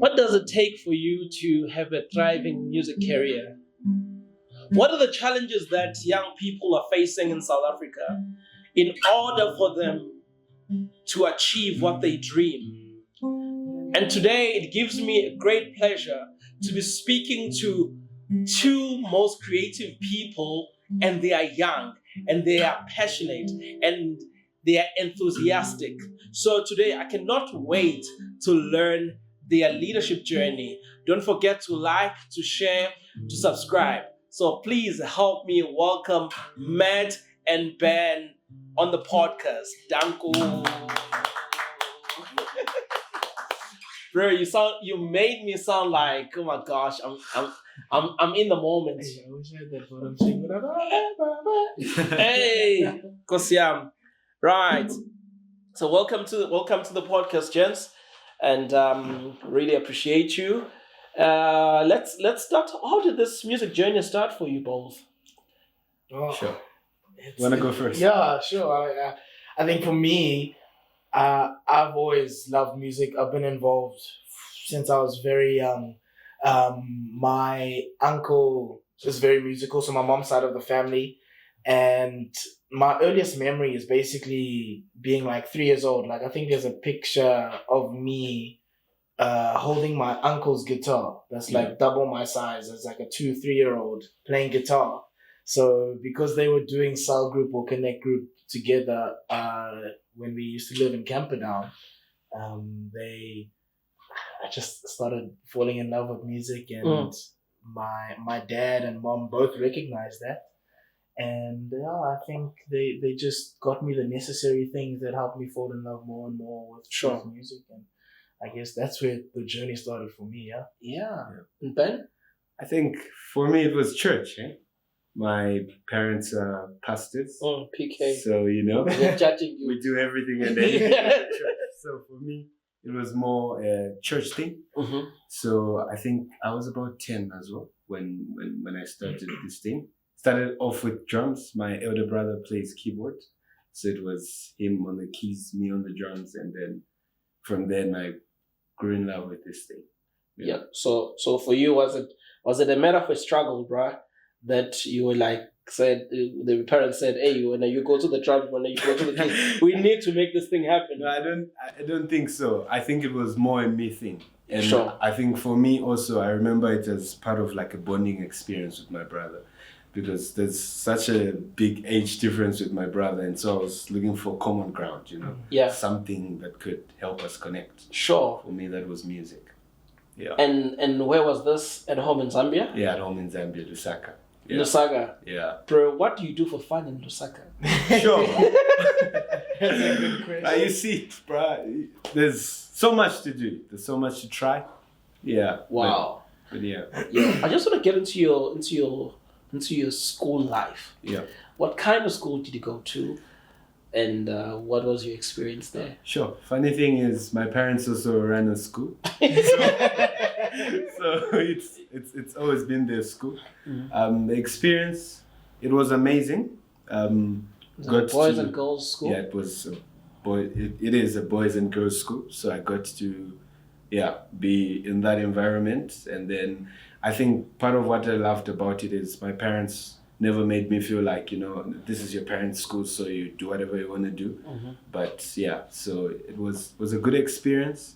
What does it take for you to have a thriving music career? What are the challenges that young people are facing in South Africa in order for them to achieve what they dream? And today it gives me a great pleasure to be speaking to two most creative people, and they are young and they are passionate and they are enthusiastic. So today I cannot wait to learn their leadership journey. Don't forget to like, to share, to subscribe. So please help me welcome Matt and Ben on the podcast. Danko. Bro, you made me sound like, oh my gosh, I'm in the moment. Hey, I wish I had that bottom thing. Hey, Kosiam. Right. So welcome to the podcast, gents, and really appreciate you. Let's start. How did this music journey start for you both? Oh, sure. Wanna go first? Yeah, sure. I think for me, I've always loved music. I've been involved since I was very young. My uncle is very musical, so my mom's side of the family, and my earliest memory is basically being like 3 years old. Like I think there's a picture of me holding my uncle's guitar that's like double my size as like a 2-3-year-old playing guitar. So because they were doing cell group or connect group together when we used to live in Camperdown, I just started falling in love with music, and my dad and mom both recognized that. And I think they just got me the necessary things that helped me fall in love more and more with music. And I guess that's where the journey started for me, Yeah. And Ben? I think for me it was church. My parents are pastors. Oh, PK. So, we're judging you. we do everything and anything at church. So for me, it was more a church thing. Mm-hmm. So I think I was about 10 as well when I started this thing. Started off with drums. My elder brother plays keyboard. So it was him on the keys, me on the drums. And then from then I grew in love with this thing. Yeah. So for you, was it a matter of a struggle, bruh? That you were like, the parents said, hey, when you go to the drums, when you go to the keys, we need to make this thing happen. No, I don't think so. I think it was more a me thing. And Sure. I think for me also, I remember it as part of like a bonding experience with my brother, because there's such a big age difference with my brother. And so I was looking for common ground, Yeah. something that could help us connect. Sure. For me, that was music. Yeah. And where was this? At home in Zambia? Yeah, at home in Zambia, Lusaka. Yeah. Lusaka. Yeah. Bro, what do you do for fun in Lusaka? Sure. That's a good question. You see, bro, there's so much to do. There's so much to try. Yeah. Wow. But yeah. Yeah. I just want to get into your school life. Yeah. What kind of school did you go to? And what was your experience there? Sure. Funny thing is, my parents also ran a school, so it's always been their school. Mm-hmm. The experience, it was amazing. Boys and girls school? Yeah, it was a boy. It is a boys and girls school. So I got to, be in that environment, and then I think part of what I loved about it is my parents never made me feel like, this is your parents' school, so you do whatever you want to do. Mm-hmm. But so it was a good experience,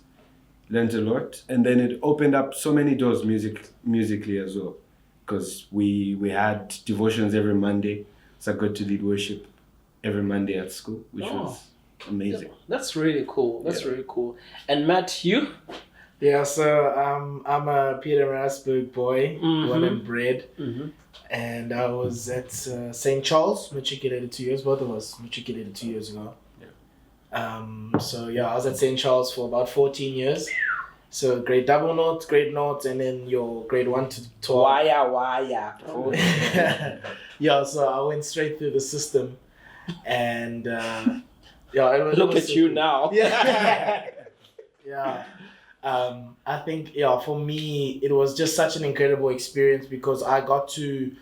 learned a lot. And then it opened up so many doors musically as well, because we had devotions every Monday. So I got to lead worship every Monday at school, which was amazing. Yeah, that's really cool. Really cool. And Matt, you? Yeah, so I'm a Peter Rasberg boy, born and bred. Mm-hmm. And I was at St. Charles, matriculated 2 years. Both of us matriculated 2 years ago. Yeah. So I was at St. Charles for about 14 years. So grade double notes, grade notes, and then your grade 1 to 12. Wire. Yeah, so I went straight through the system, and Look at you now. Yeah. Yeah. I think, for me, it was just such an incredible experience because I got to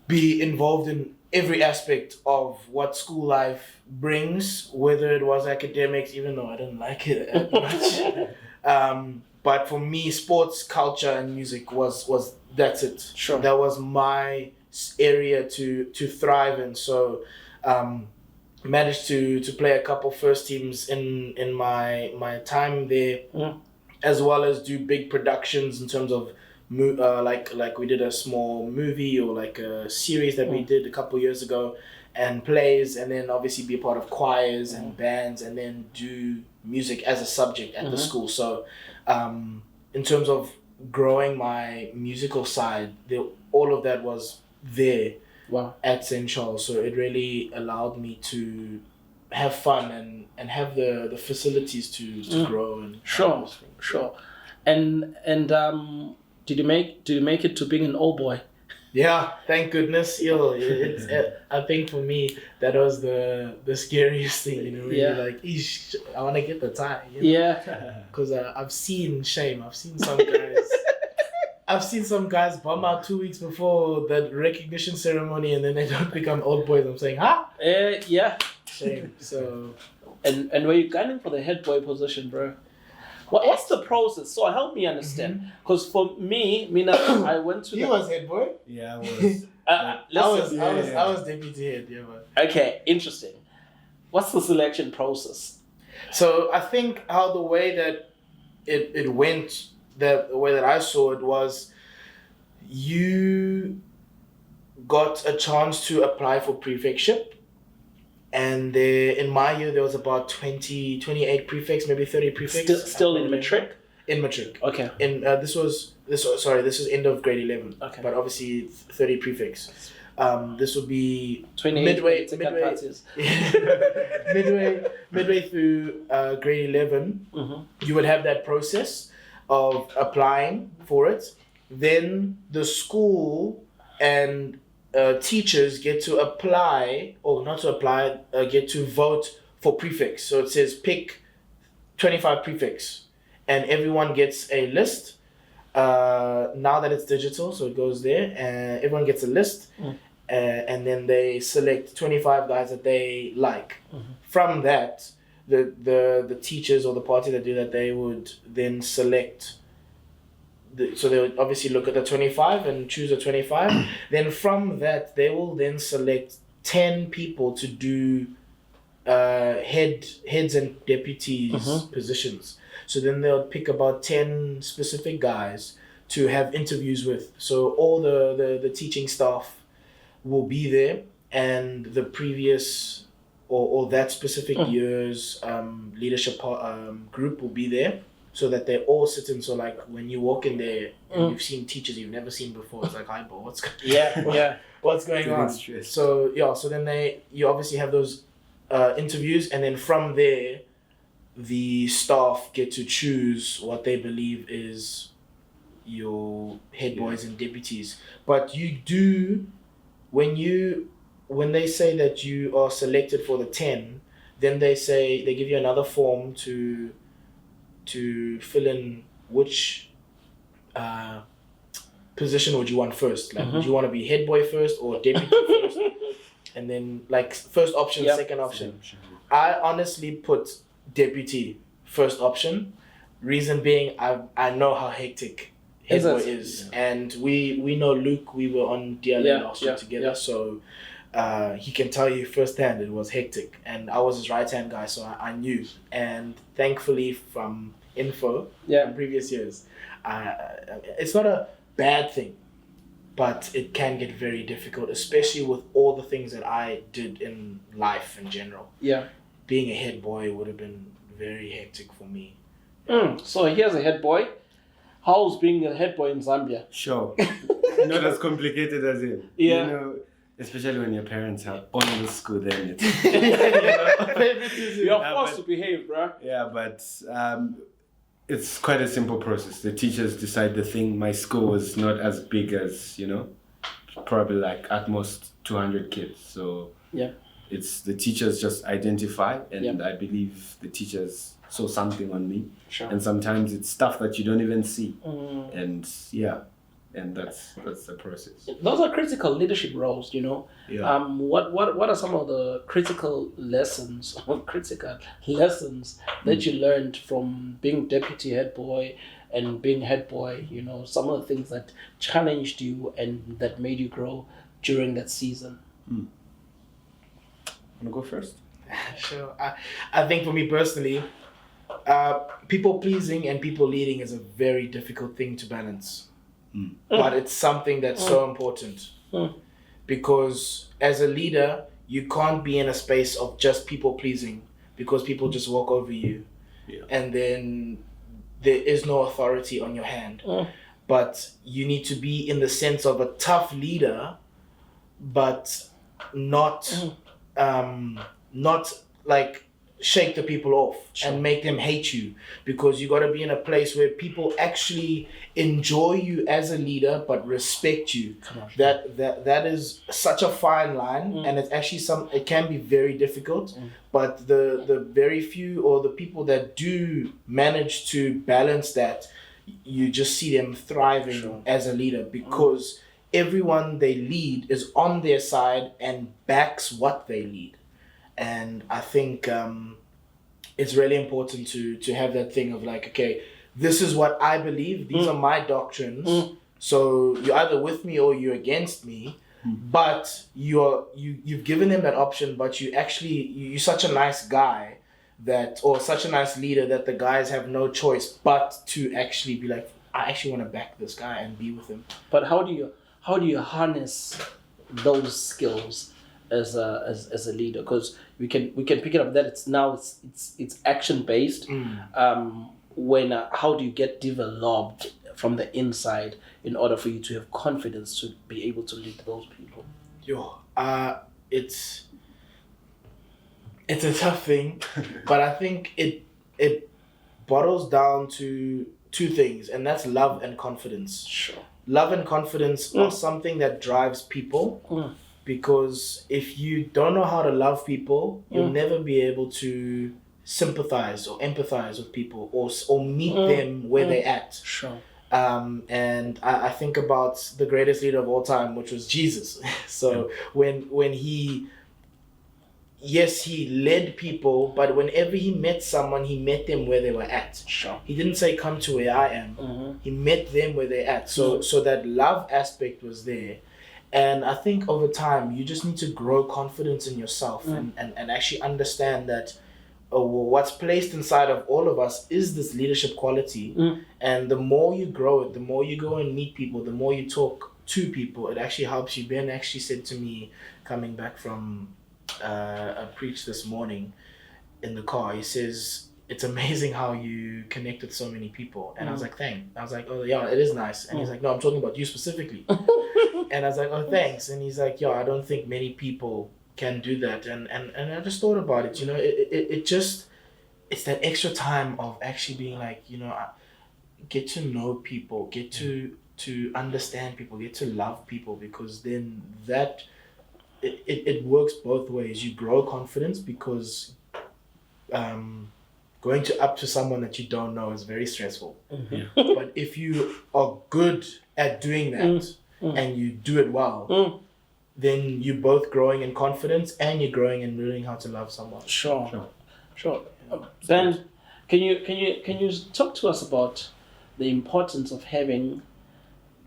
be involved in every aspect of what school life brings, whether it was academics, even though I didn't like it that much. But for me, sports, culture, and music was that's it. Sure. That was my area to thrive in. So, managed to play a couple first teams in my time there, as well as do big productions in terms of like we did a small movie or like a series that we did a couple years ago, and plays, and then obviously be a part of choirs and bands, and then do music as a subject at the school. So in terms of growing my musical side, all of that was there at St. Charles. So it really allowed me to have fun and have the facilities to grow and Sure. And did you make it to being an old boy? Yeah, thank goodness. I think for me that was the scariest thing. Really like, eesh, I want to get the tie. Because I've seen shame. I've seen some guys. I've seen some guys bum out 2 weeks before that recognition ceremony, and then they don't become old boys. I'm saying, huh? Yeah. Shame. So. And were you gunning for the head boy position, bro? What's the process? So help me understand. Because for me, Mina, I went to. You was head boy. Yeah, I was. I was deputy head. Yeah, man. Okay, interesting. What's the selection process? So I think how the way that it went, the way that I saw it was, you got a chance to apply for prefectship. And in my year, there was about 28 prefects, maybe 30 prefects. Still in matric? In matric. Okay. This was end of grade 11. Okay. But obviously 30 prefects. This would be 28 midway through grade 11. You would have that process of applying for it. Then the school and teachers get to apply, or not to apply, get to vote for prefects. So it says pick 25 prefects, and everyone gets a list. Now that it's digital, so it goes there, and everyone gets a list, and then they select 25 guys that they like. From that, the teachers or the party that do that, they would then select. So they would obviously look at the 25 and choose the 25. Then from that, they will then select 10 people to do heads and deputies positions. So then they'll pick about 10 specific guys to have interviews with. So all the teaching staff will be there, and the previous or that specific year's leadership group will be there. So that they all sit in. So like when you walk in there and you've seen teachers you've never seen before, it's like, hi, bro, what's going on? So then you obviously have those interviews, and then from there, the staff get to choose what they believe is your head boys and deputies. But you do, when they say that you are selected for the 10, then they give you another form to fill in which position would you want first. Like, would you want to be head boy first or deputy first? And then like first option, second option. I honestly put deputy first option. Reason being, I know how hectic head boy is. And we know Luke, we were on DLN last year together. So he can tell you firsthand it was hectic, and I was his right hand guy, so I knew. And thankfully, from info from previous years, it's not a bad thing, but it can get very difficult, especially with all the things that I did in life in general. Being a head boy would have been very hectic for me. So here's a head boy. How's being a head boy in Zambia? Sure. Not as complicated as it. You know, especially when your parents are on the school, then it's... You're forced to behave, bro. Yeah, but it's quite a simple process. The teachers decide the thing. My school was not as big as, probably like at most 200 kids. So it's the teachers just identify, and I believe the teachers saw something on me. Sure. And sometimes it's stuff that you don't even see. And and that's the process. Those are critical leadership roles, you know. Yeah. What are some of the critical lessons that you learned from being deputy head boy and being head boy? You know, some of the things that challenged you and that made you grow during that season. Wanna go first? Sure. I think for me personally, people pleasing and people leading is a very difficult thing to balance. But it's something that's so important. Because as a leader, you can't be in a space of just people pleasing because people just walk over you. Yeah. And then there is no authority on your hand. But you need to be in the sense of a tough leader, but not like shake the people off and make them hate you, because you got to be in a place where people actually enjoy you as a leader but respect you. That is such a fine line, and it's actually it can be very difficult, but the very few or the people that do manage to balance that, you just see them thriving as a leader, because everyone they lead is on their side and backs what they lead. And I think it's really important to have that thing of like, okay, this is what I believe. These are my doctrines. So you're either with me or you're against me. But you've given them that option. But you're such a nice guy or such a nice leader that the guys have no choice but to actually be like, I actually want to back this guy and be with him. But how do you harness those skills as a leader? Because we can pick it up that it's action based. How do you get developed from the inside in order for you to have confidence to be able to lead those people? It's a tough thing, but I think it bottles down to two things, and that's love and confidence. Sure. Love and confidence are something that drives people. Because if you don't know how to love people, you'll never be able to sympathize or empathize with people or meet them where they're at. Sure. And I think about the greatest leader of all time, which was Jesus. So when he led people, but whenever he met someone, he met them where they were at. Sure. He didn't say, come to where I am. He met them where they're at. So that love aspect was there. And I think over time, you just need to grow confidence in yourself and actually understand that what's placed inside of all of us is this leadership quality. And the more you grow it, the more you go and meet people, the more you talk to people, it actually helps you. Ben actually said to me, coming back from a preach this morning in the car, he says, it's amazing how you connect with so many people. And I was like, thanks. I was like, oh yeah, it is nice. And he's like, no, I'm talking about you specifically. And I was like, oh, thanks. And he's like, I don't think many people can do that. And I just thought about it, it's that extra time of actually being like, get to know people, get to understand people, get to love people, because then that, it works both ways. You grow confidence because going up to someone that you don't know is very stressful. But if you are good at doing that, and you do it well, then you're both growing in confidence and you're growing in learning how to love someone. Sure. Ben, can you talk to us about the importance of having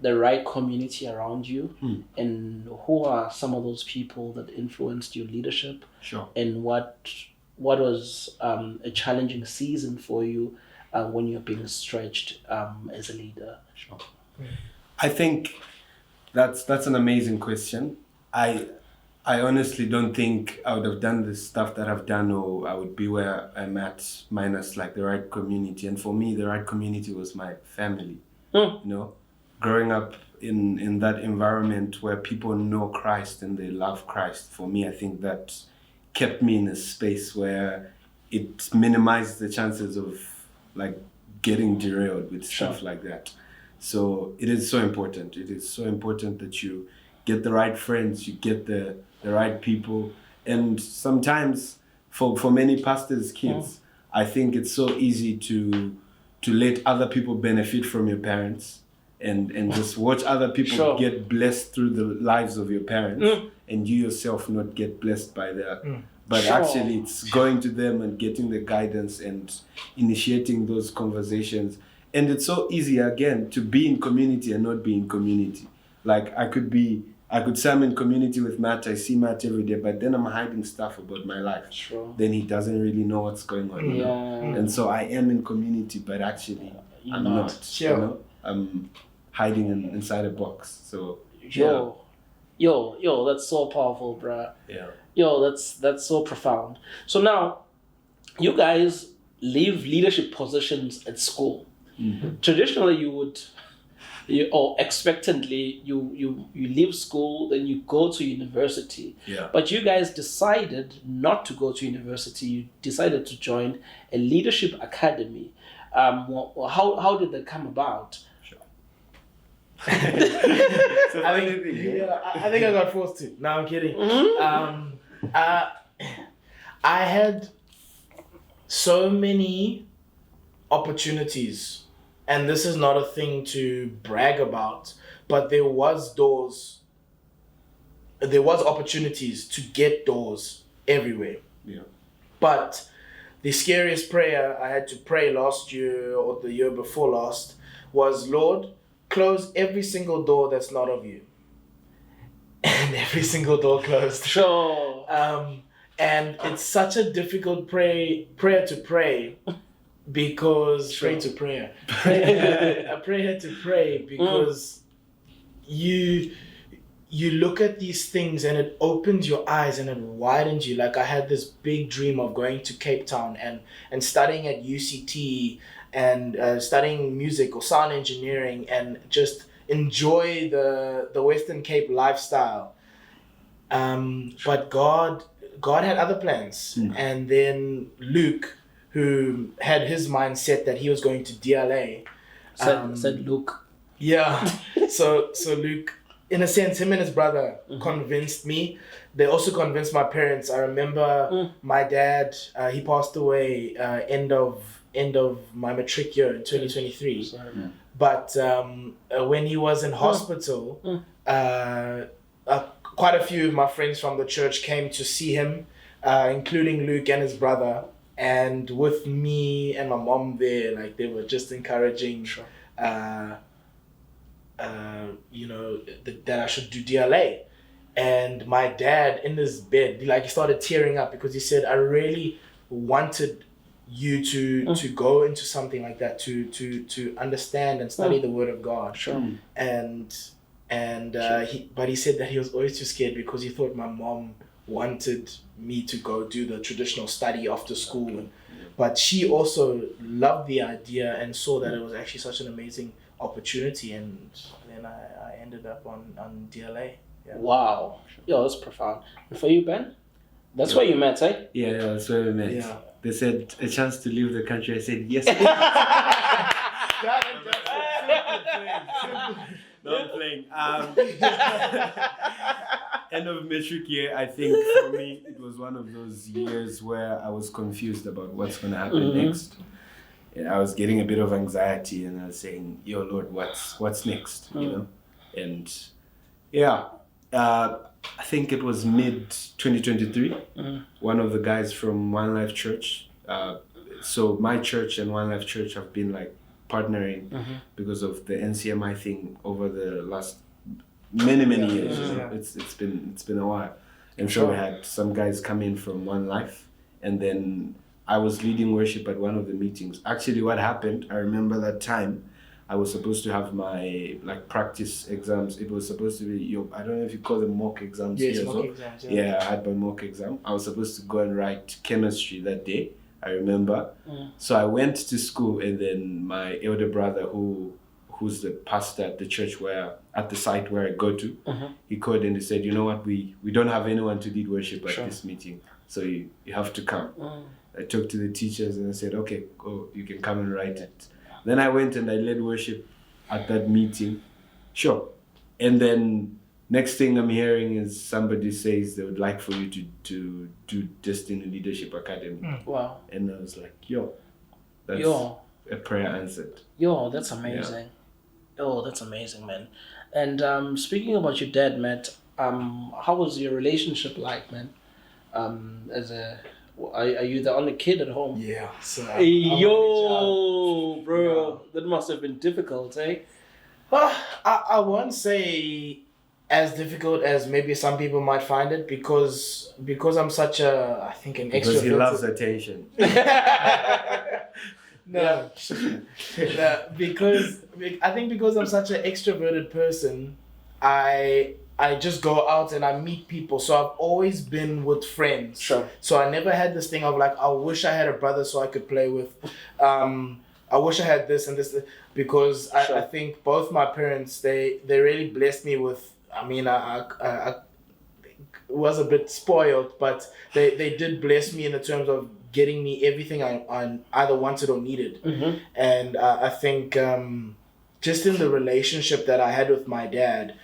the right community around you, and who are some of those people that influenced your leadership? Sure. And what was a challenging season for you when you're being stretched as a leader? Sure. I think that's an amazing question. I honestly don't think I would have done the stuff that I've done, or I would be where I'm at minus like the right community. And for me, the right community was my family. Growing up in that environment where people know Christ and they love Christ, for me, I think that kept me in a space where it minimized the chances of like getting derailed with stuff like that. So it is so important. It is so important that you get the right friends, you get the right people. And sometimes for many pastors' kids, I think it's so easy to let other people benefit from your parents and just watch other people Sure. get blessed through the lives of your parents, and you yourself not get blessed by their. But Sure. actually, it's going to them and getting the guidance and initiating those conversations. And it's so easy again to be in community and not be in community. Like I could say I'm in community with Matt. I see Matt every day, but then I'm hiding stuff about my life. Sure. Then he doesn't really know what's going on. You know? Yeah. And so I am in community, but actually You're I'm not. not. Sure. You know? I'm hiding inside a box. So Yo, that's so powerful, bruh. yeah. Yo, that's so profound. So now, you guys leave leadership positions at school. Traditionally, or expectantly, you leave school, then you go to university. Yeah. But you guys decided not to go to university. You decided to join a leadership academy. How did that come about? So I think I got forced to. No, I'm kidding. I had so many opportunities, and this is not a thing to brag about, but there was opportunities to get doors everywhere. Yeah. But the scariest prayer I had to pray last year or the year before last was, Lord, close every single door that's not of you. And every single door closed. Sure. And it's such a difficult prayer to pray because Sure. a prayer to pray because you look at these things and it opens your eyes and it widens you. Like I had this big dream of going to Cape Town and studying at UCT and studying music or sound engineering and just enjoy the Western Cape lifestyle. But God had other plans. And then Luke, who had his mindset that he was going to DLA. Said Luke. Yeah. So Luke, in a sense, him and his brother convinced me. They also convinced my parents. I remember my dad, he passed away end of my matric year in 2023. Sorry. But when he was in hospital, quite a few of my friends from the church came to see him, including Luke and his brother. And with me and my mom there, like they were just encouraging, Sure. that I should do DLA. And my dad in his bed, like he started tearing up because he said, I really wanted you to go into something like that, to understand and study the Word of God. Sure. But he said that he was always too scared because he thought my mom wanted me to go do the traditional study after school. But she also loved the idea and saw that it was actually such an amazing opportunity, and then I ended up on DLA. Yeah. Wow. Yo, that's profound. And for you, Ben? That's where you met, eh? Yeah, that's where we met. Yeah. They said a chance to leave the country. I said yes. No, I'm playing. End of matric year, I think for me it was one of those years where I was confused about what's going to happen next. Yeah, I was getting a bit of anxiety, and I was saying, "Yo, Lord, what's next?" You know, and yeah, I think it was mid 2023. One of the guys from One Life Church. So my church and One Life Church have been like partnering because of the NCMI thing over the last many years. You know? It's been a while, and so we had some guys come in from One Life, and then I was leading worship at one of the meetings. Actually, what happened, I remember that time, I was supposed to have my like practice exams. It was supposed to be I don't know if you call them mock exams. Yes, here as mock well. exams. Yeah, I had my mock exam. I was supposed to go and write chemistry that day, I remember. So I went to school, and then my elder brother, who's the pastor at the church at the site where I go to, he called and he said, you know what, we don't have anyone to lead worship at this meeting, so you have to come. I talked to the teachers and I said, okay, go, you can come and write it. Then I went and I led worship at that meeting. Sure. And then next thing I'm hearing is somebody says they would like for you to do Destiny Leadership Academy. Wow. And I was like, that's a prayer answered. Yo, that's amazing. Oh, that's amazing, man. And speaking about your dad, Matt, how was your relationship like, man? As a, are you the only kid at home? Yeah. So Hey, I'm only child. yo, bro, that must have been difficult, eh? Well, I won't say as difficult as maybe some people might find it because I'm such a I think an Because he extrovert. loves attention. No, no, because I think because I'm such an extroverted person, I just go out and I meet people. So I've always been with friends. Sure. So I never had this thing of like I wish I had a brother so I could play with. I wish I had this and this because Sure. I think both my parents they really blessed me with. I mean I was a bit spoiled, but they did bless me in the terms of getting me everything I either wanted or needed. Mm-hmm. And I think just in the relationship that I had with my dad,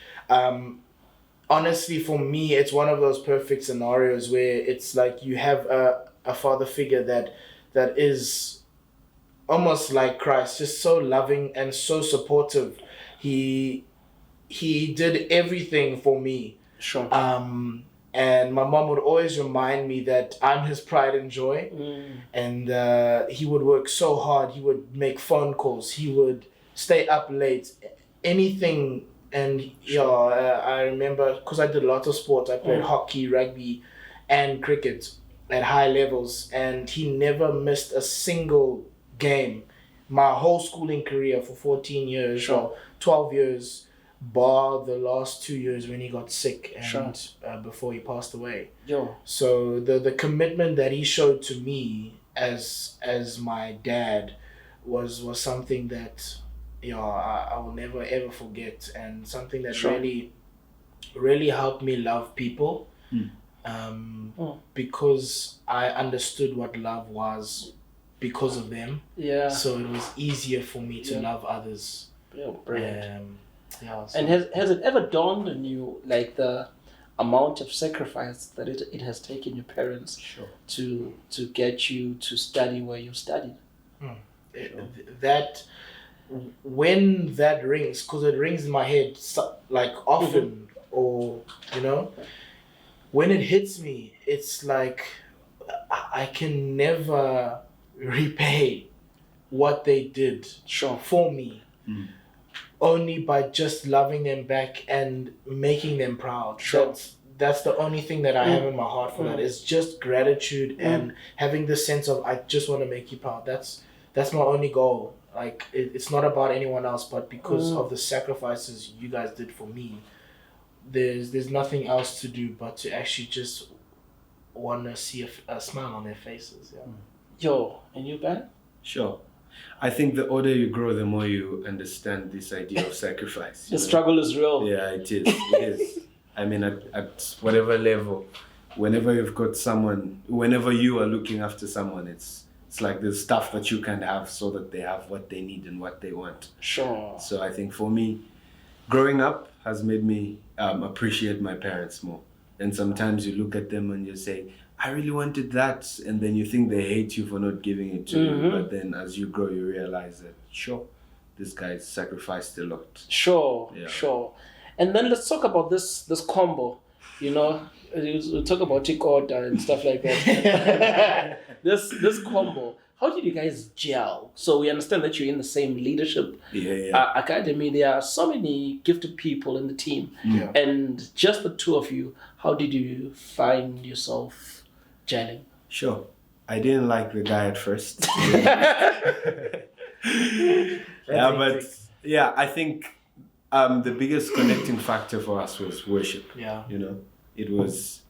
honestly, for me, it's one of those perfect scenarios where it's like you have a father figure that is almost like Christ, just so loving and so supportive. He did everything for me. Sure. And my mom would always remind me that I'm his pride and joy. And he would work so hard. He would make phone calls. He would stay up late. Anything. And I remember because I did a lot of sports. I played hockey, rugby, and cricket at high levels. And he never missed a single game. My whole schooling career for 14 years, Sure. or 12 years, bar the last 2 years when he got sick and Sure. before he passed away. Yo. So the commitment that he showed to me as my dad was something that I will never ever forget, and something that Sure. really helped me love people. Because I understood what love was because of them. Yeah. So it was easier for me to Yeah. love others. Yeah, brilliant. So And has it ever dawned on you, like the amount of sacrifice that it has taken your parents Sure. to get you to study where you studied? that when that rings, because it rings in my head like often, or when it hits me, it's like I can never repay what they did Sure. for me. Only by just loving them back and making them proud. Sure. That's the only thing that I have in my heart for that. It's just gratitude and having this sense of I just want to make you proud. That's my only goal. Like it's not about anyone else, but because of the sacrifices you guys did for me, there's nothing else to do but to actually just want to see a smile on their faces. Yeah. Yo, and you, Ben? Sure. I think the older you grow, the more you understand this idea of sacrifice. The struggle is real. Yeah, it is. It is. I mean, at whatever level, whenever you've got someone, whenever you are looking after someone, it's like the stuff that you can have so that they have what they need and what they want. Sure. So I think for me, growing up has made me appreciate my parents more. And sometimes you look at them and you say, I really wanted that. And then you think they hate you for not giving it to you. But then as you grow, you realize that, sure, this guy sacrificed a lot. Sure, Yeah. sure. And then let's talk about this combo. We'll talk about Chikota and stuff like that. this combo. How did you guys gel? So we understand that you're in the same leadership academy. There are so many gifted people in the team. Yeah. And just the two of you, how did you find yourself gelling? Sure. I didn't like the guy at first. I think the biggest connecting factor for us was worship. Yeah. It was,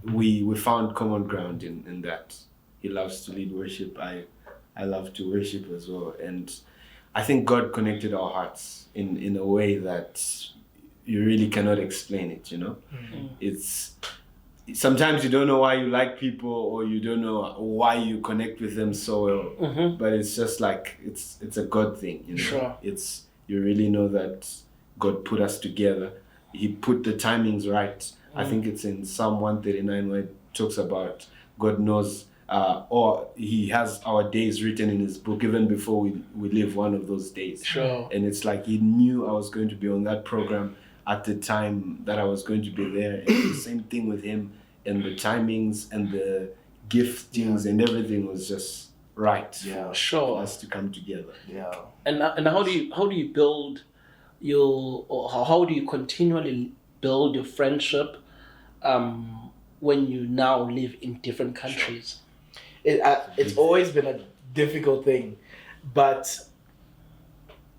we found common ground in that. He loves to lead worship. I love to worship as well. And I think God connected our hearts in a way that you really cannot explain it, It's sometimes you don't know why you like people or you don't know why you connect with them so well. But it's just like it's a God thing, Sure. You really know that God put us together. He put the timings right. I think it's in Psalm 139 where it talks about God knows or he has our days written in his book even before we live one of those days. Sure. And it's like he knew I was going to be on that program at the time that I was going to be there. And the same thing with him, and the timings and the giftings and everything was just right for Sure. us to come together. Yeah. And how do you build or how do you continually build your friendship when you now live in different countries? It's always been a difficult thing, but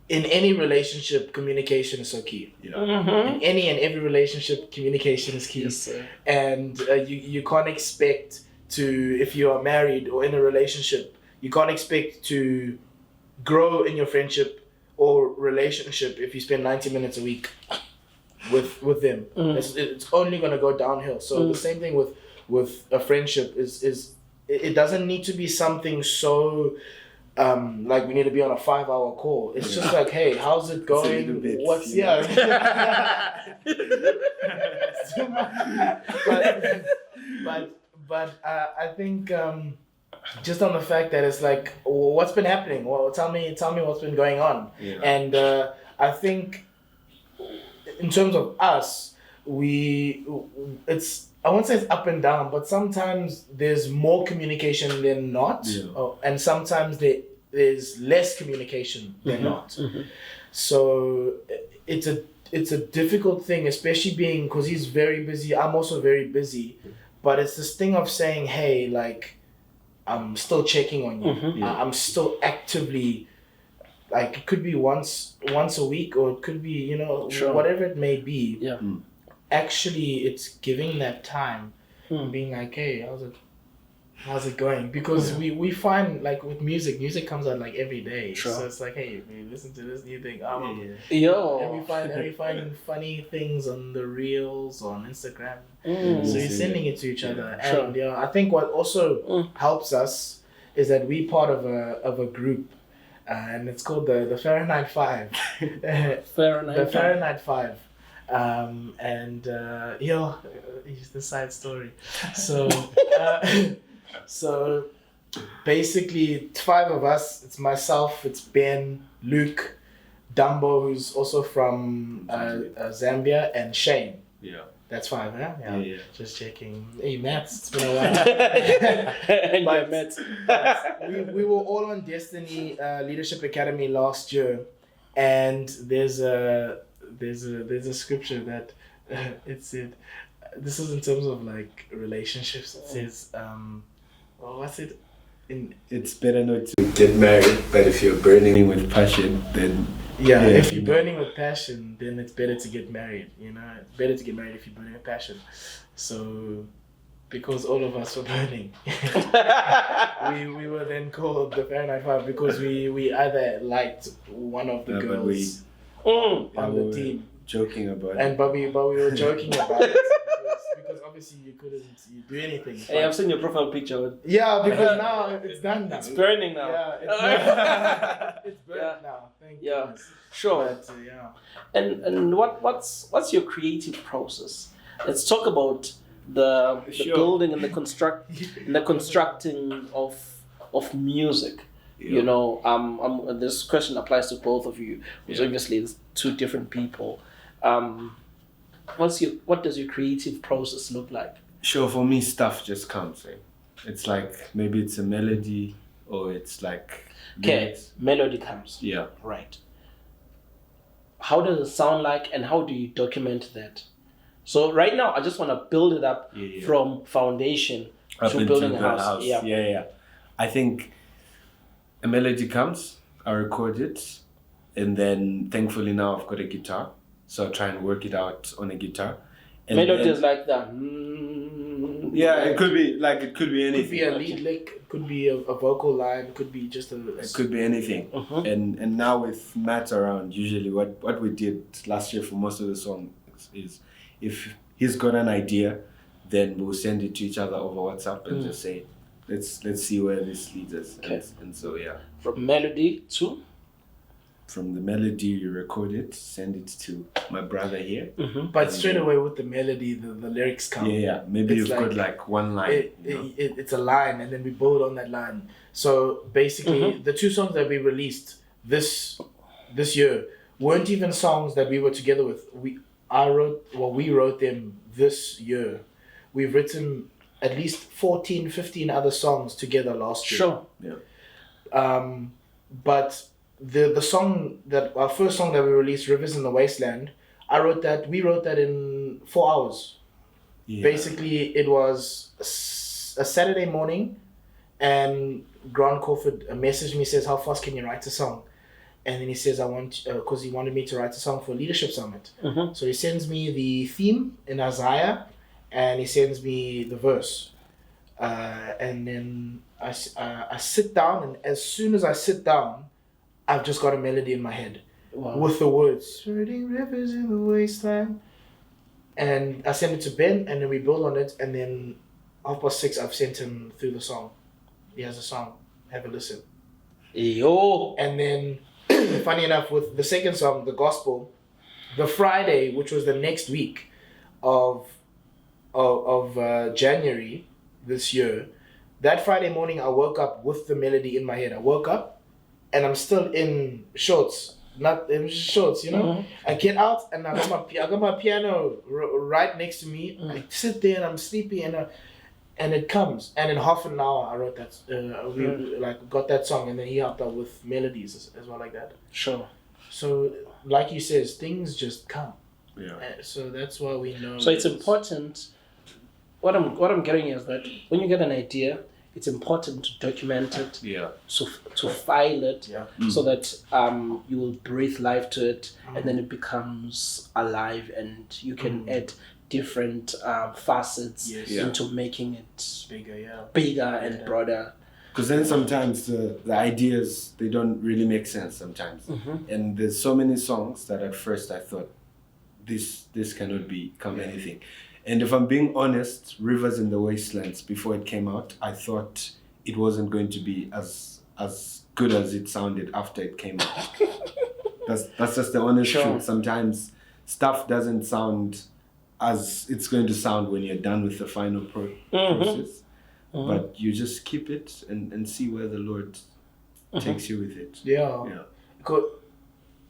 in any relationship, communication is so key. In any and every relationship, communication is key. Yes, sir. And you can't expect to, if you are married or in a relationship, you can't expect to grow in your friendship or relationship if you spend 90 minutes a week with them. It's only going to go downhill. So the same thing with a friendship is it doesn't need to be something so like we need to be on a 5-hour call. It's just like, hey, how's it going? What's but I think just on the fact that it's like, what's been happening? Well, tell me what's been going on. And I think in terms of us, I won't say it's up and down, but sometimes there's more communication than not, and sometimes there's less communication than not. So it's a difficult thing, especially being, because he's very busy. I'm also very busy, but it's this thing of saying, hey, like, I'm still checking on you. I'm still actively, like, it could be once a week, or it could be, whatever it may be. Actually, it's giving that time, being like, hey, how's it going? Because we find, like, with music comes out like every day. So it's like, hey, we listen to this new thing. And we find funny things on the reels on Instagram. So you're sending it to each other. And I think what also helps us is that we part of a group, and it's called the Fahrenheit 5. The Fahrenheit 5. Here's the side story. So so basically 5 of us. It's myself, it's Ben, Luke, Dumbo, who's also from Zambia, and Shane. That's 5, huh? Yeah. Just checking. Hey, Matt, it's been a while. But we were all on Destiny Leadership Academy last year, and there's a scripture that it said, this is in terms of like relationships. It says, what's it? It's better not to get married, but if you're burning with passion, then if you're burning with passion, then it's better to get married. It's better to get married if you're burning with passion. So, because all of us were burning, we were then called the Fahrenheit 5 because we either liked one of the girls on the team. Joking about it. But we were joking about it because obviously you couldn't do anything. Hey, I've seen your profile picture. Yeah, because now it's done now. It's burning now. Yeah, it's burning now. Thank you. Sure. But, And what's your creative process? Let's talk about the building and the constructing of music. This question applies to both of you, because obviously it's 2 different people. What does your creative process look like? Sure, for me, stuff just comes. It's like maybe it's a melody, or it's like melody comes. Yeah. Right. How does it sound like, and how do you document that? So right now, I just want to build it up from foundation to building a house. Yeah. I think a melody comes, I record it, and then thankfully now I've got a guitar, so I try and work it out on a guitar. And melody is like that. It could be anything. Could be a lead lick, it could be a vocal line, it could be just it could be anything. And now with Matt around, usually what we did last year for most of the songs is, if he's got an idea, then we'll send it to each other over WhatsApp and just say, let's see where this leads us. And so from melody to from the melody, you record it, send it to my brother here. But straight away with the melody, the lyrics come. Yeah. Maybe It's you've got like one line. It's a line, and then we build on that line. So basically, the 2 songs that we released this year weren't even songs that we were together with. We wrote them this year. We've written at least 14, 15 other songs together last year. Sure. Yeah. But the song our first song that we released, Rivers in the Wasteland, we wrote that in 4 hours. Yeah. Basically, it was a Saturday morning, and Grant Crawford messaged me, says, how fast can you write a song? And then he says, because he wanted me to write a song for Leadership Summit. So he sends me the theme in Isaiah, and he sends me the verse. And then I sit down, and as soon as I sit down, I've just got a melody in my head. Wow. With the words, "Swirling rivers in the wasteland." And I send it to Ben, and then we build on it, and then 6:30, I've sent him through the song. He has a song. Have a listen. Yo. And then, funny enough, with the second song, the gospel, the Friday, which was the next week of January this year, that Friday morning, I woke up with the melody in my head. I woke up, and I'm still in shorts. Not in shorts, you know. I get out, and I got my piano right next to me. I sit there, and I'm sleepy, and it comes. And in half an hour, I wrote that. We got that song, and then he helped out with melodies as well, like that. Sure. So, like you says, things just come. Yeah. So that's why we know. So it's important. What I'm getting is that when you get an idea, it's important to document it. Yeah. So to file it, Yeah. so that you will breathe life to it, and then it becomes alive, and you can add different facets into making it bigger and broader. Because then sometimes the ideas, they don't really make sense sometimes. And there's so many songs that at first I thought, this cannot become anything. And if I'm being honest, Rivers in the Wastelands, before it came out, I thought it wasn't going to be as good as it sounded after it came out. That's just the honest truth. Sometimes stuff doesn't sound as it's going to sound when you're done with the final process. But you just keep it and see where the Lord takes you with it. Yeah.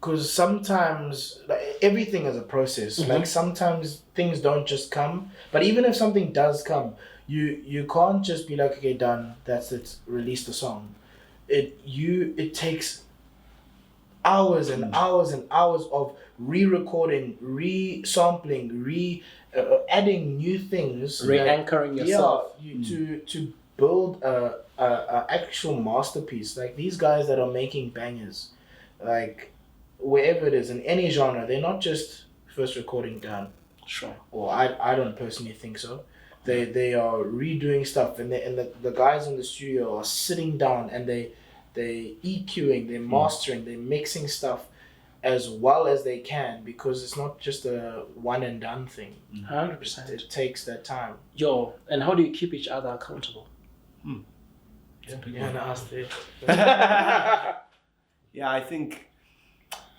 Because sometimes everything is a process. Like sometimes things don't just come. But even if something does come, you can't just be like, okay, done, that's it, release the song. It takes hours and hours and hours of re-recording, re-sampling, adding new things, re-anchoring yourself. To build a actual masterpiece. Like these guys that are making bangers, like wherever it is in any genre, they're not just first recording done. Sure. Or I don't personally think so. They are redoing stuff, and the guys in the studio are sitting down, and they EQing, they're mastering, they're mixing stuff as well as they can, because it's not just a one and done thing. 100%. It takes that time. And how do you keep each other accountable? Yeah, and ask it. Yeah, I think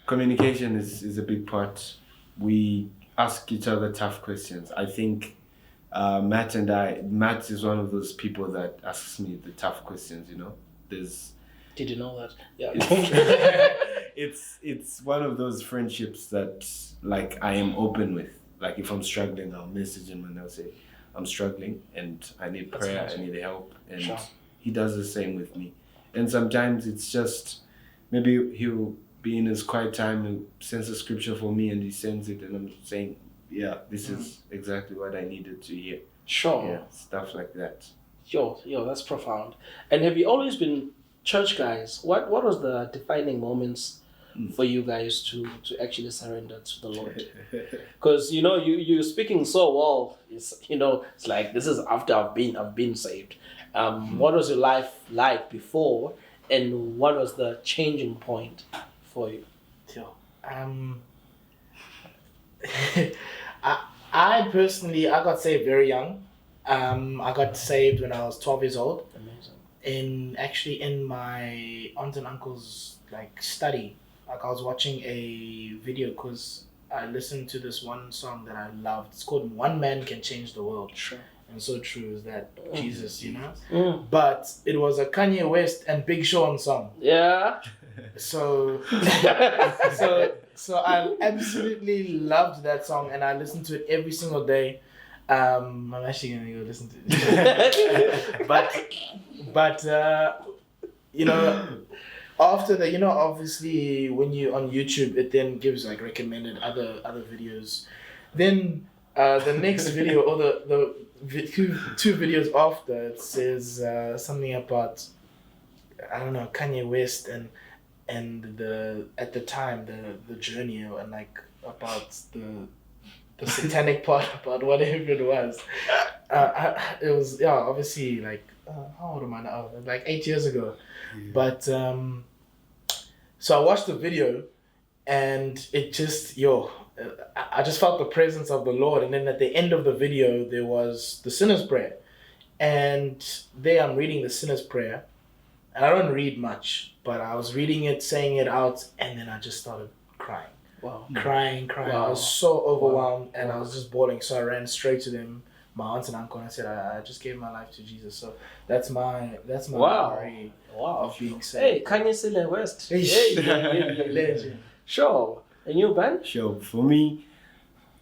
communication is a big part. We ask each other tough questions. I think Matt is one of those people that asks me the tough questions, you know. Did you know that? Yeah. It's one of those friendships that like I am open with. Like if I'm struggling, I'll message him and I'll say, I'm struggling and I need prayer, I need help. And he does the same with me. And sometimes it's just, maybe he'll be in his quiet time and sends a scripture for me and he sends it and I'm saying, yeah, this is exactly what I needed to hear. Sure. Yeah, stuff like that. Yo, that's profound. And have you always been church guys? What was the defining moments for you guys to actually surrender to the Lord? Because you're speaking so well. It's like this is after I've been saved. What was your life like before, and what was the changing point for you? I personally, I got saved very young. I got saved when I was 12 years old. Amazing. In my aunt and uncle's study, like I was watching a video because I listened to this one song that I loved. It's called "One Man Can Change the World." Sure. And so true is that Jesus, you know. Mm. But it was a Kanye West and Big Sean song. Yeah. So, so I absolutely loved that song, and I listened to it every single day. I'm actually gonna go listen to it. but you know, after that, you know, obviously when you on YouTube, it then gives like recommended other videos. Then the next video or two videos after, it says something about, I don't know, Kanye West and the at the time the journey, and like about the satanic part, about whatever it was. It was, yeah, obviously like how old am I now? Like 8 years ago. Yeah. But so I watched the video, and it just I just felt the presence of the Lord. And then at the end of the video, there was the sinner's prayer. And there I'm reading the sinner's prayer. And I don't read much, but I was reading it, saying it out, and then I just started crying. Wow. Crying. Wow. I was so overwhelmed, and Wow. I was just bawling. So I ran straight to them, my aunt and uncle, and I said, I just gave my life to Jesus. So that's my Wow. memory Wow. of being Hey, saved. Kanye still West. Hey, yeah. legend. Sure. And you, Ben? Sure. For me,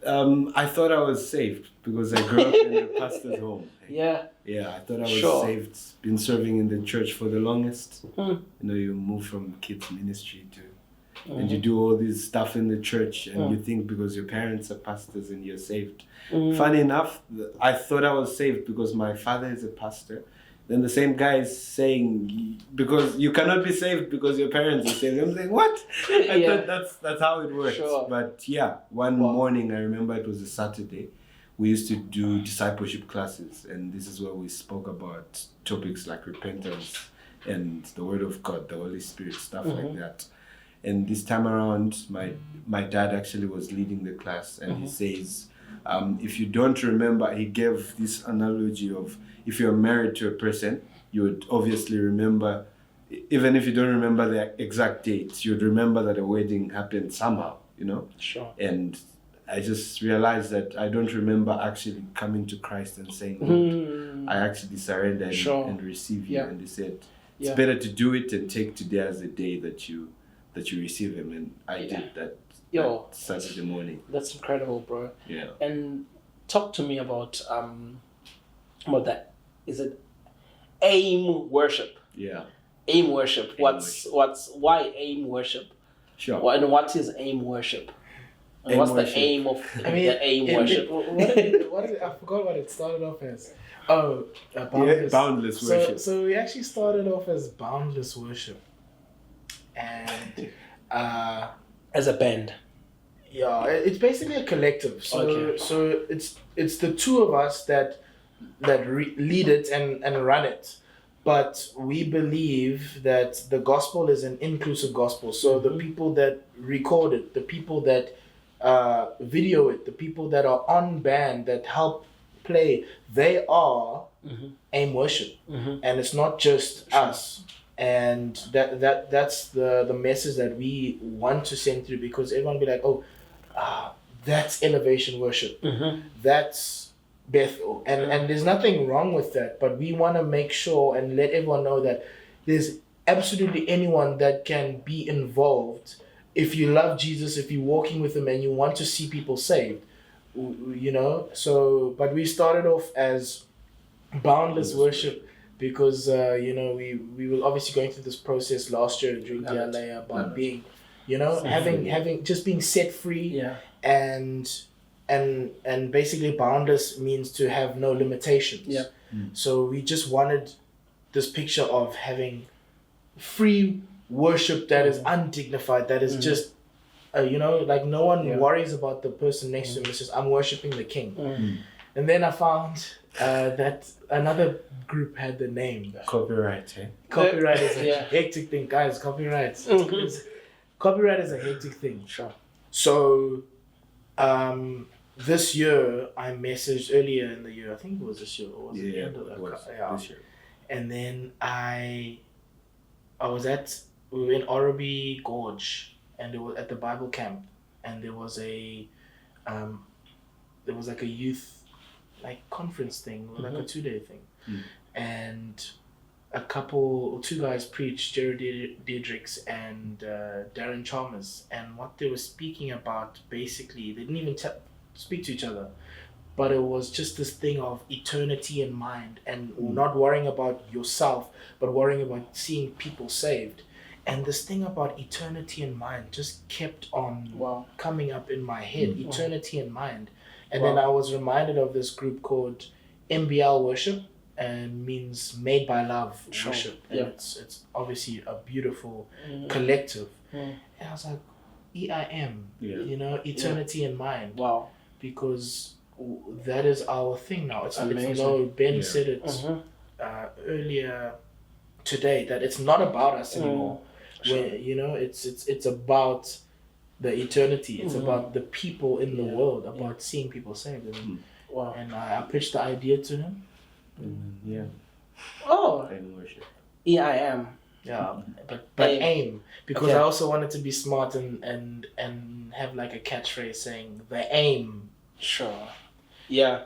I thought I was saved because I grew up in a pastor's home. Yeah. Yeah, I thought I was Sure. saved. Been serving in the church for the longest. Mm. You know, you move from kids ministry to, Mm-hmm. and you do all this stuff in the church, and Mm. you think because your parents are pastors and you're saved. Mm. Funny enough, I thought I was saved because my father is a pastor. Then the same guy is saying, because you cannot be saved because your parents are saved. I'm saying, what? I Yeah. thought that's how it works. Sure. But yeah, one Wow. morning, I remember it was a Saturday, we used to do discipleship classes, and this is where we spoke about topics like repentance and the Word of God, the Holy Spirit, stuff Mm-hmm. like that. And this time around, my dad actually was leading the class, and he says, if you don't remember, he gave this analogy of if you're married to a person, you would obviously remember, even if you don't remember the exact dates, you'd remember that a wedding happened somehow, you know? Sure. And I just realized that I don't remember actually coming to Christ and saying, Lord, I actually surrender and, Sure. and receive you. Yeah. And he said, it's Yeah. better to do it and take today as the day that you receive him. And I Yeah. did that, Yo. that Saturday morning. That's incredible, bro. Yeah. And talk to me about that. Is it aim worship? Yeah. Aim worship. Aim Why aim worship? Sure. And what is aim worship? And Aim what's worship. the aim of the aim worship? What is it? I forgot what it started off as. Oh, boundless. Boundless worship. So we actually started off as boundless worship, and As a band. yeah, it's basically a collective. So Okay. so it's the two of us that lead it and run it. But we believe that the gospel is an inclusive gospel. So the people that record it, the people that video it, the people that are on band that help play, they are aim worship, and it's not just us. And that's the message that we want to send through, because everyone will be like, that's elevation worship, that's Bethel, and there's nothing wrong with that, but we want to make sure and let everyone know that there's absolutely anyone that can be involved. If you love Jesus, if you're walking with him and you want to see people saved, you know. So but we started off as boundless worship because you know, we were obviously going through this process last year during DLA about being, you know, having just being set free. Yeah. And basically boundless means to have no limitations. Yeah. So we just wanted this picture of having free worship that is undignified, that is just you know, like no one worries about the person next to him. It's just, I'm worshiping the King. And then I found that another group had the name. Copyright, eh? Copyright is a Yeah. hectic thing, guys. Copyright. Copyright is a hectic thing. Sure. So, this year I messaged earlier in the year. I think it was this year, or was it the end of the this year. And then we were in Orobi Gorge, and it was at the Bible camp, and there was like a youth like conference thing, or like a 2-day thing, and two guys preached, Jared Diedrichs and Darren Chalmers, and what they were speaking about, basically, they didn't even speak to each other, but it was just this thing of eternity in mind, and not worrying about yourself, but worrying about seeing people saved. And this thing about eternity in mind just kept on coming up in my head, eternity in mind. And then I was reminded of this group called MBL Worship, and means Made by Love Worship. And it's obviously a beautiful collective. And I was like, EIM, eternity in mind. Wow. Because that is our thing now. It's Ben said it earlier today, that it's not about us anymore. Where it's about the eternity. It's about the people in the world, about seeing people saved. And I pitched the idea to him. EIM. Yeah, but aim, because I also wanted to be smart and have like a catchphrase saying the aim. Sure.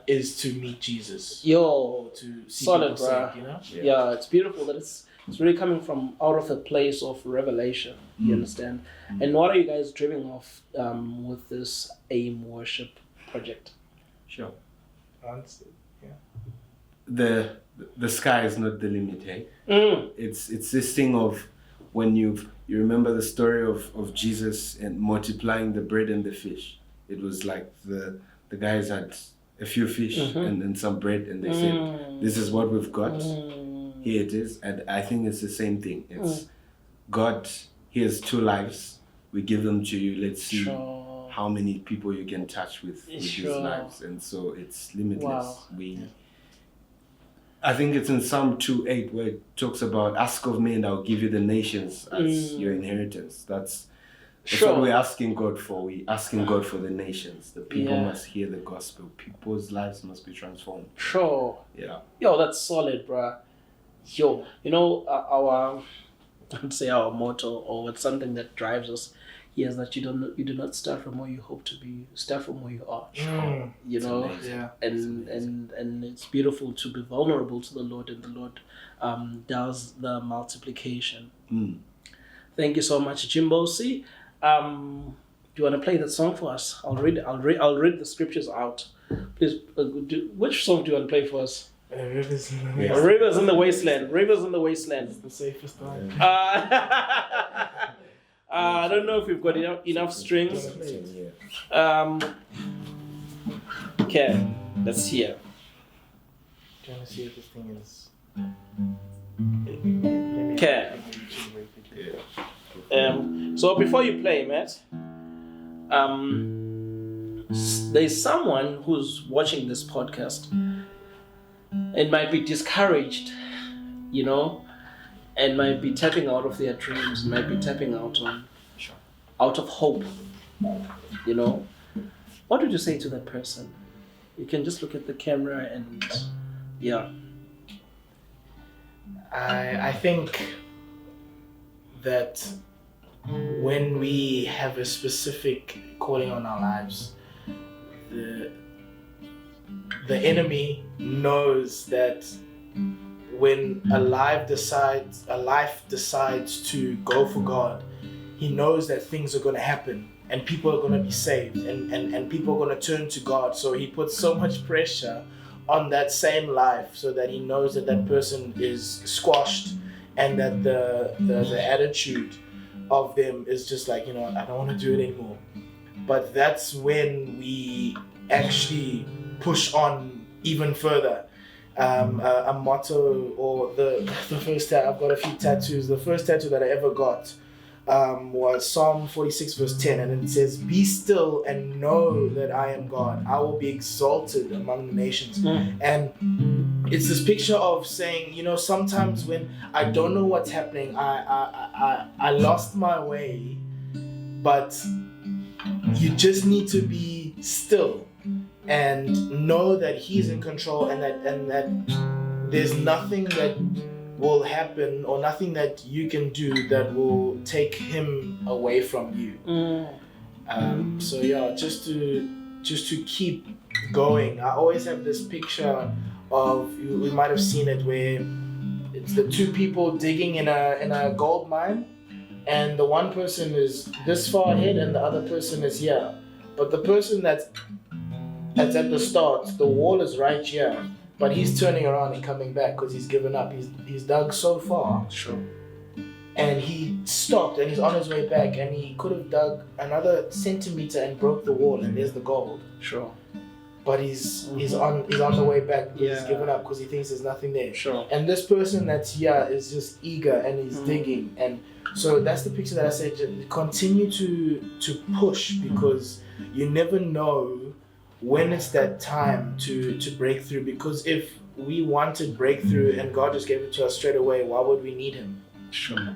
Is to meet Jesus. To see solid, people saved, Yeah, it's beautiful that it's really coming from out of a place of revelation. You understand? And what are you guys dreaming of with this AIM worship project? Sure. Honestly, the sky is not the limit, hey? It's this thing of when you remember the story of Jesus and multiplying the bread and the fish. It was like the guys had a few fish and some bread, and they said, this is what we've got. Here it is. And I think it's the same thing. It's God, here's 2 lives. We give them to you. Let's see how many people you can touch with these lives. And so it's limitless. I think it's in Psalm 2:8 where it talks about, ask of me and I'll give you the nations as your inheritance. That's what we're asking God for. We're asking God for the nations. The people must hear the gospel. People's lives must be transformed. Yeah. Yo, that's solid, bruh. Yo, our motto, or it's something that drives us here, is that you do not start from where you hope to be. Start from where you are. And it's beautiful to be vulnerable to the Lord, and the Lord does the multiplication. Thank you so much, Jimbo C. Do you want to play that song for us? I'll read the scriptures out. Please, which song do you want to play for us? Rivers in the Wasteland. Rivers in the Wasteland. It's the safest one. I don't know if we've got enough strings. Okay, let's hear. Trying to see if this thing is. Okay. So before you play, Matt, there's someone who's watching this podcast and might be discouraged, and might be tapping out of their dreams, might be tapping out of hope. What would you say to that person? You can just look at the camera and I think that when we have a specific calling on our lives, the enemy knows that when a life decides to go for God, he knows that things are going to happen and people are going to be saved and people are going to turn to God. So he puts so much pressure on that same life so that he knows that that person is squashed, and that the attitude of them is just like, I don't want to do it anymore. But that's when we actually push on even further. A motto, or the first I've got a few tattoos. The first tattoo that I ever got was Psalm 46 verse 10, and it says, "Be still and know that I am God. I will be exalted among the nations." And it's this picture of saying, sometimes when I don't know what's happening, I lost my way, but you just need to be still and know that he's in control, and that there's nothing that will happen, or nothing that you can do that will take him away from you. So yeah, just to keep going. I always have this picture of, we might have seen it, where it's the two people digging in a gold mine, and the one person is this far ahead and the other person is here. But the person that's at the start, the wall is right here, but he's turning around and coming back because he's given up. He's dug so far. Sure. And he stopped and he's on his way back, and he could have dug another centimeter and broke the wall, and there's the gold. Sure. But he's on the way back. He's Yeah. given up because he thinks there's nothing there. Sure. And this person that's here is just eager and he's digging. And so that's the picture that I said, continue to push, because you never know when it's that time to break through. Because if we wanted breakthrough and God just gave it to us straight away, why would we need him? Sure.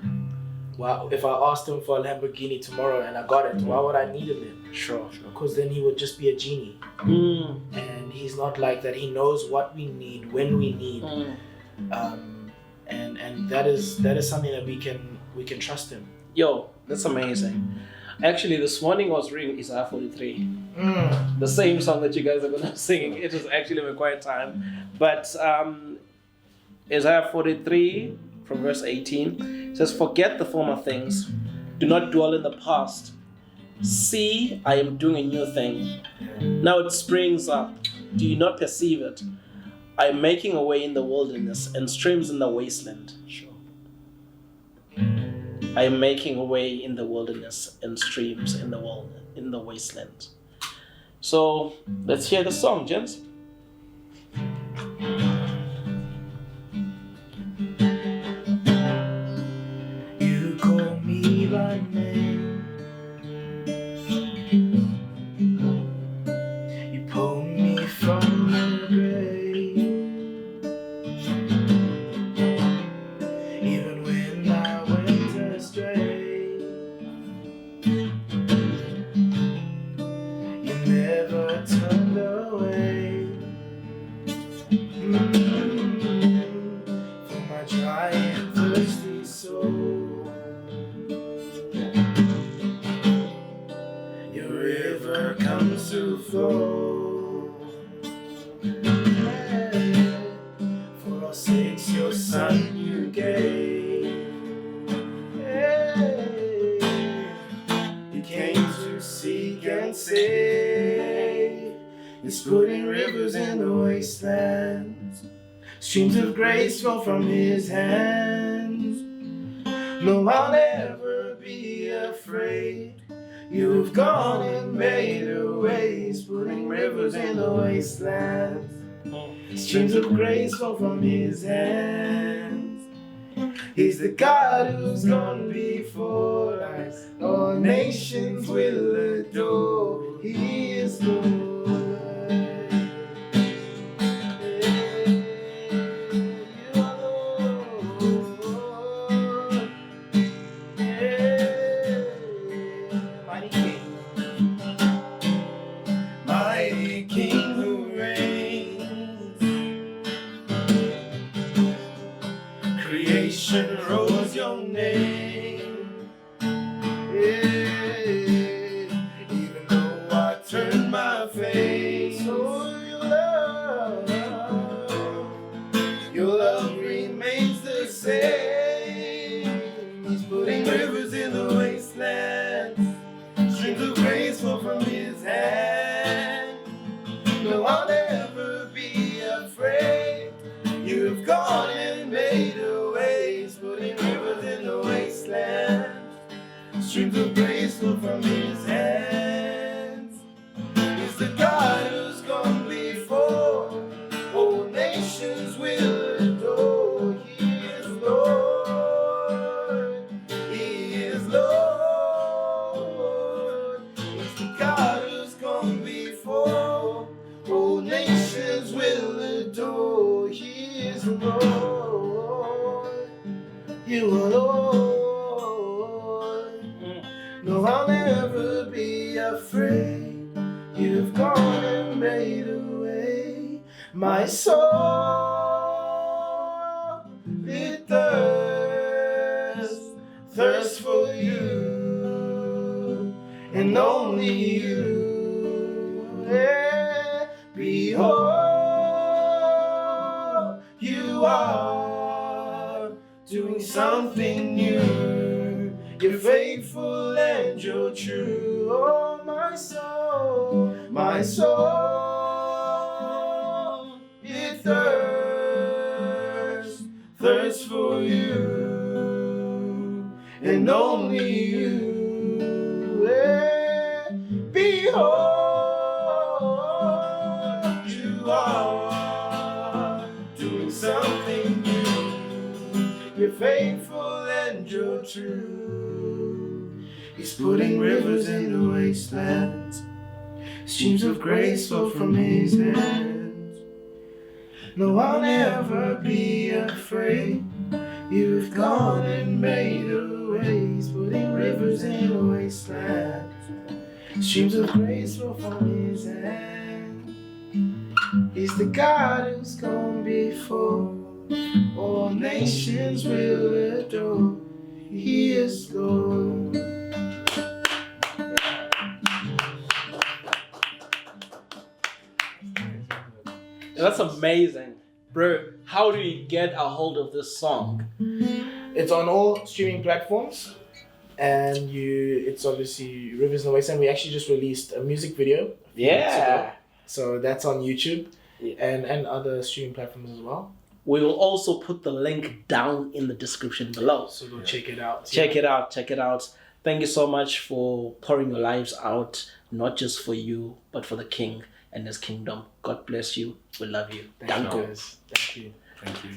Well, if I asked him for a Lamborghini tomorrow and I got it, why would I need him then? Sure. Because then he would just be a genie. And he's not like that. He knows what we need, when we need. And that is something that we can trust him. Yo, that's amazing. Actually, this morning I was reading Isaiah 43. The same song that you guys are going to be singing. It was actually my quiet time. But Isaiah 43 from verse 18 says, "Forget the former things. Do not dwell in the past. See, I am doing a new thing. Now it springs up. Do you not perceive it? I am making a way in the wilderness and streams in the wasteland." Sure. I am making a way in the wilderness and streams in the wasteland. So let's hear the song, gents. You call me by name. You pull me from the grave. Even when I went astray, you never turned away from my dry and thirsty soul. Your river comes to flow. For our sakes your son you gave. You came to seek and save. He's putting rivers in the wasteland. Streams of grace flow from his hands. No, I'll never be afraid. You've gone and made a way. He's putting rivers in the wasteland. Streams of grace flow from his hands. He's the God who's gone before us. All nations will adore. He is Lord. Mighty King who reigns. Creation roars your name. Even though I turn my face, oh, your love remains the same. He's putting rivers in the wasteland. Streams of grace flow from his hand. No, I'll never be afraid. You've gone and made a way. He's putting rivers in the wasteland. Streams of grace flow from his hands. He's the God who's gone before. All nations will adore. He is Lord. He is Lord. He's the God who's gone before. All nations will adore. He is Lord. You are Lord. No, I'll never be afraid. You've gone and made a way. My soul, lift up and only you. Yeah. Behold, you are doing something new. You're faithful and you're true. Oh, my soul, it thirsts for you, and only you. Yeah. Behold, you are doing something new. You're faithful and you're true. He's putting rivers in the wasteland, streams of grace flow from his hands. No, I'll never be afraid. You've gone and made a way. He's putting rivers in the wasteland, streams of grace flow from his hand. He's the God who's gone before. All nations will adore. He is Lord. That's amazing. Bro, how do you get a hold of this song? It's on all streaming platforms, and it's obviously Rivers in the Wasteland. We actually just released a music video. A few weeks ago. So that's on YouTube and other streaming platforms as well. We will also put the link down in the description below. So go check it out. Check it out. Thank you so much for pouring your lives out, not just for you, but for the King and his kingdom. God bless you. We love you. Thank you. Thank you. Thank you.